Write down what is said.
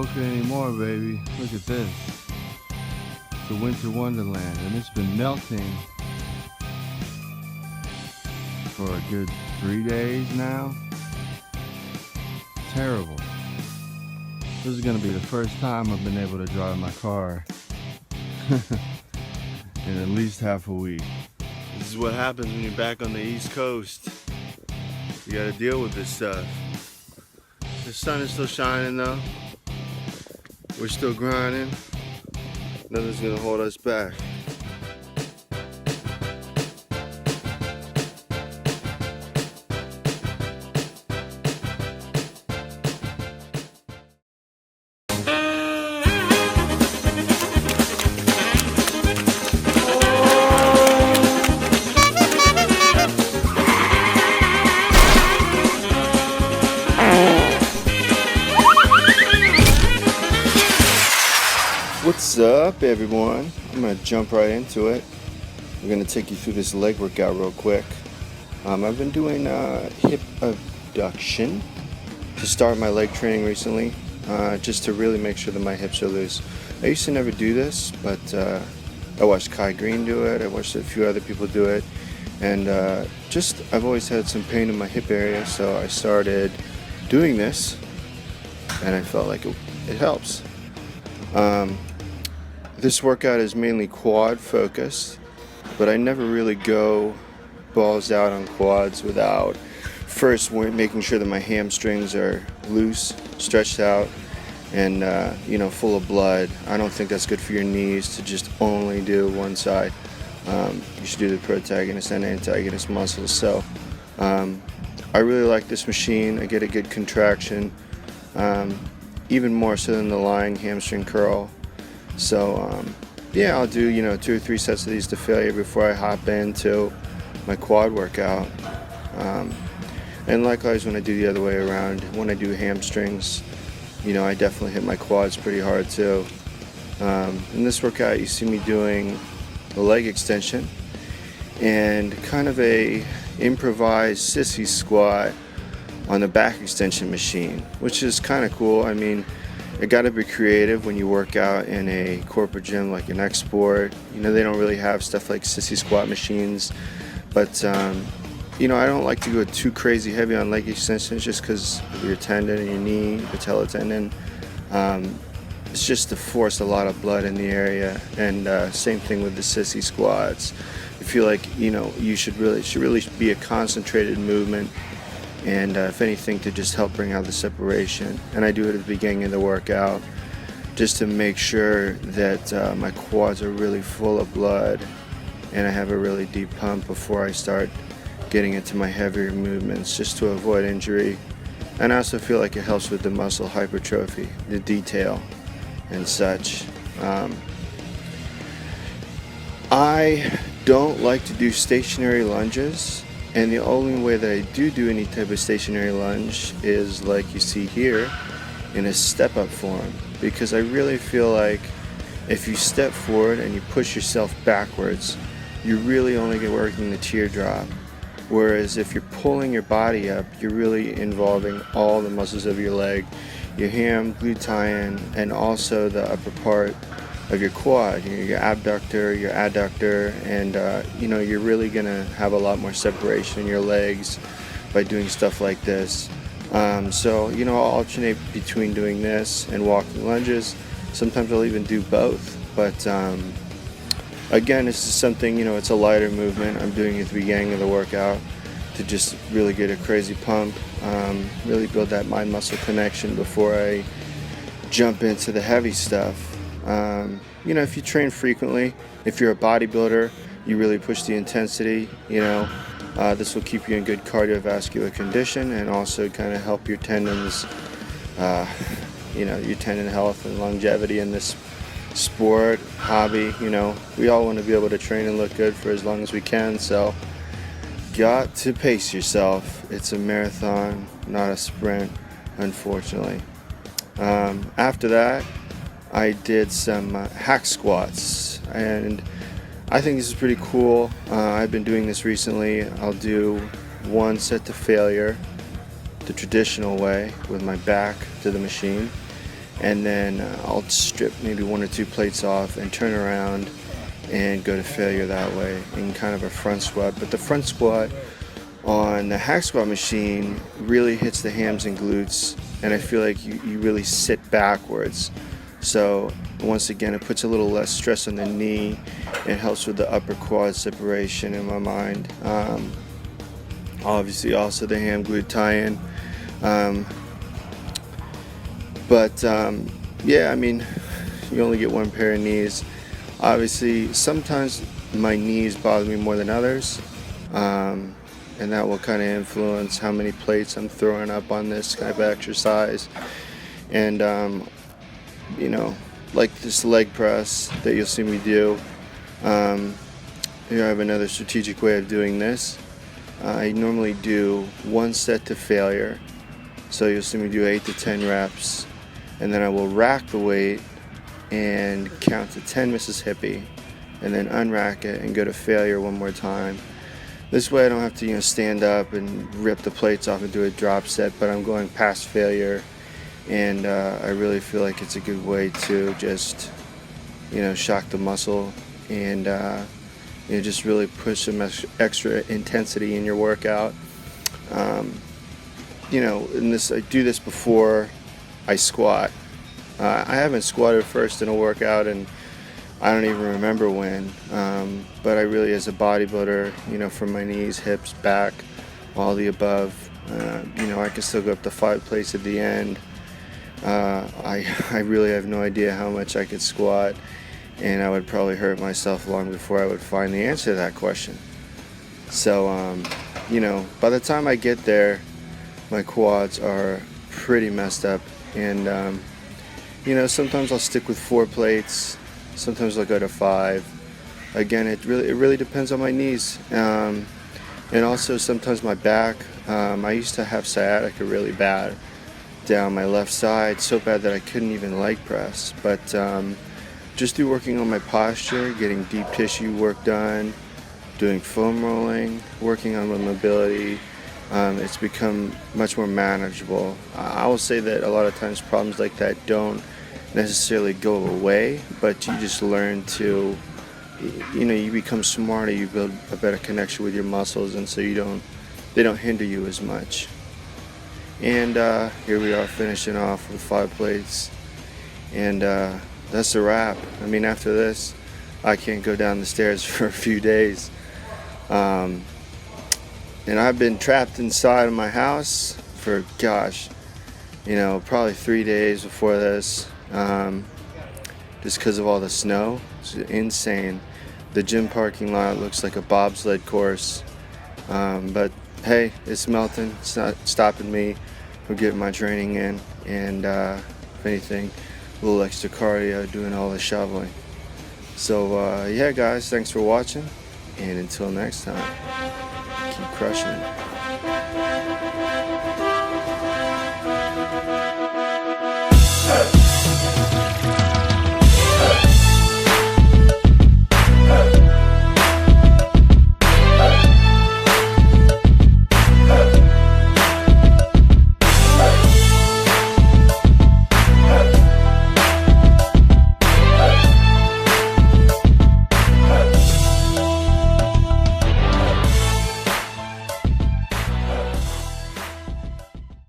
smoking anymore, baby. Look at this. It's a winter wonderland, and it's been melting for a good 3 days now. Terrible. This is gonna be the first time I've been able to drive my car in at least half a week. This is what happens when you're back on the East Coast. You gotta deal with this stuff. The sun is still shining though. We're still grinding. Nothing's gonna hold us back. What's up, everyone? I'm gonna jump right into it. We're gonna take you through this leg workout real quick. I've been doing hip abduction to start my leg training recently, just to really make sure that my hips are loose. I used to never do this, but I watched Kai Green do it. I watched a few other people do it, and I've always had some pain in my hip area, so I started doing this, and I felt like it helps. This workout is mainly quad focused, but I never really go balls out on quads without first making sure that my hamstrings are loose, stretched out, and full of blood. I don't think that's good for your knees to just only do one side. You should do the protagonist and antagonist muscles. So I really like this machine. I get a good contraction, even more so than the lying hamstring curl. So I'll do 2 or 3 sets of these to failure before I hop into my quad workout. And likewise when I do the other way around, when I do hamstrings, I definitely hit my quads pretty hard too. In this workout you see me doing a leg extension and kind of a improvised sissy squat on the back extension machine, which is kind of cool. I mean, you got to be creative when you work out in a corporate gym like an Export. They don't really have stuff like sissy squat machines, but I don't like to go too crazy heavy on leg extensions just because of your tendon and your knee, patella tendon. It's just to force a lot of blood in the area, and same thing with the sissy squats. I feel like you should really be a concentrated movement, and if anything, to just help bring out the separation. And I do it at the beginning of the workout just to make sure that my quads are really full of blood and I have a really deep pump before I start getting into my heavier movements, just to avoid injury. And I also feel like it helps with the muscle hypertrophy, the detail and such. I don't like to do stationary lunges. And the only way that I do any type of stationary lunge is like you see here, in a step-up form. Because I really feel like if you step forward and you push yourself backwards, you're really only working the teardrop. Whereas if you're pulling your body up, you're really involving all the muscles of your leg, your ham, gluteus, and also the upper part of your quad, your abductor, your adductor, and you're really gonna have a lot more separation in your legs by doing stuff like this. So I'll alternate between doing this and walking lunges. Sometimes I'll even do both, but again, this is something, it's a lighter movement. I'm doing it at the beginning of the workout to just really get a crazy pump, really build that mind-muscle connection before I jump into the heavy stuff. If you train frequently, if you're a bodybuilder, you really push the intensity, this will keep you in good cardiovascular condition and also kind of help your tendons, your tendon health and longevity in this sport, hobby. We all want to be able to train and look good for as long as we can, so got to pace yourself. It's a marathon, not a sprint, unfortunately. After that, I did some hack squats, and I think this is pretty cool. I've been doing this recently. I'll do 1 set to failure, the traditional way, with my back to the machine, and then I'll strip maybe 1 or 2 plates off and turn around and go to failure that way in kind of a front squat. But the front squat on the hack squat machine really hits the hams and glutes, and I feel like you really sit backwards. So once again, it puts a little less stress on the knee. It helps with the upper quad separation in my mind. Obviously also the ham glute tie-in. Yeah, I mean, you only get one pair of knees. Obviously, sometimes my knees bother me more than others, and that will kind of influence how many plates I'm throwing up on this kind of exercise. And like this leg press that you'll see me do, here I have another strategic way of doing this. I normally do 1 set to failure, so you'll see me do 8 to 10 reps, and then I will rack the weight and count to 10 Mississippi, and then unrack it and go to failure one more time. This way I don't have to stand up and rip the plates off and do a drop set, but I'm going past failure, and I really feel like it's a good way to just shock the muscle and just really push some extra intensity in your workout. In this, I do this before I squat. I haven't squatted first in a workout, and I don't even remember when. But I really, as a bodybuilder, from my knees, hips, back, all the above, I can still go up to 5 plates at the end. I really have no idea how much I could squat, and I would probably hurt myself long before I would find the answer to that question. So, by the time I get there, my quads are pretty messed up, and sometimes I'll stick with 4 plates, sometimes I'll go to 5. Again, it really depends on my knees, and also sometimes my back. I used to have sciatica really bad down my left side, so bad that I couldn't even leg press. But just through working on my posture, getting deep tissue work done, doing foam rolling, working on my mobility, it's become much more manageable. I will say that a lot of times problems like that don't necessarily go away, but you just learn to, you become smarter, you build a better connection with your muscles, and so they don't hinder you as much. And here we are finishing off with 5 plates, and that's a wrap. I mean, after this, I can't go down the stairs for a few days. And I've been trapped inside of my house for, probably 3 days before this, just because of all the snow. It's insane. The gym parking lot looks like a bobsled course, but hey, it's melting. It's not stopping me from getting my training in, and if anything, a little extra cardio doing all the shoveling. So yeah, guys, thanks for watching, and until next time, keep crushing it.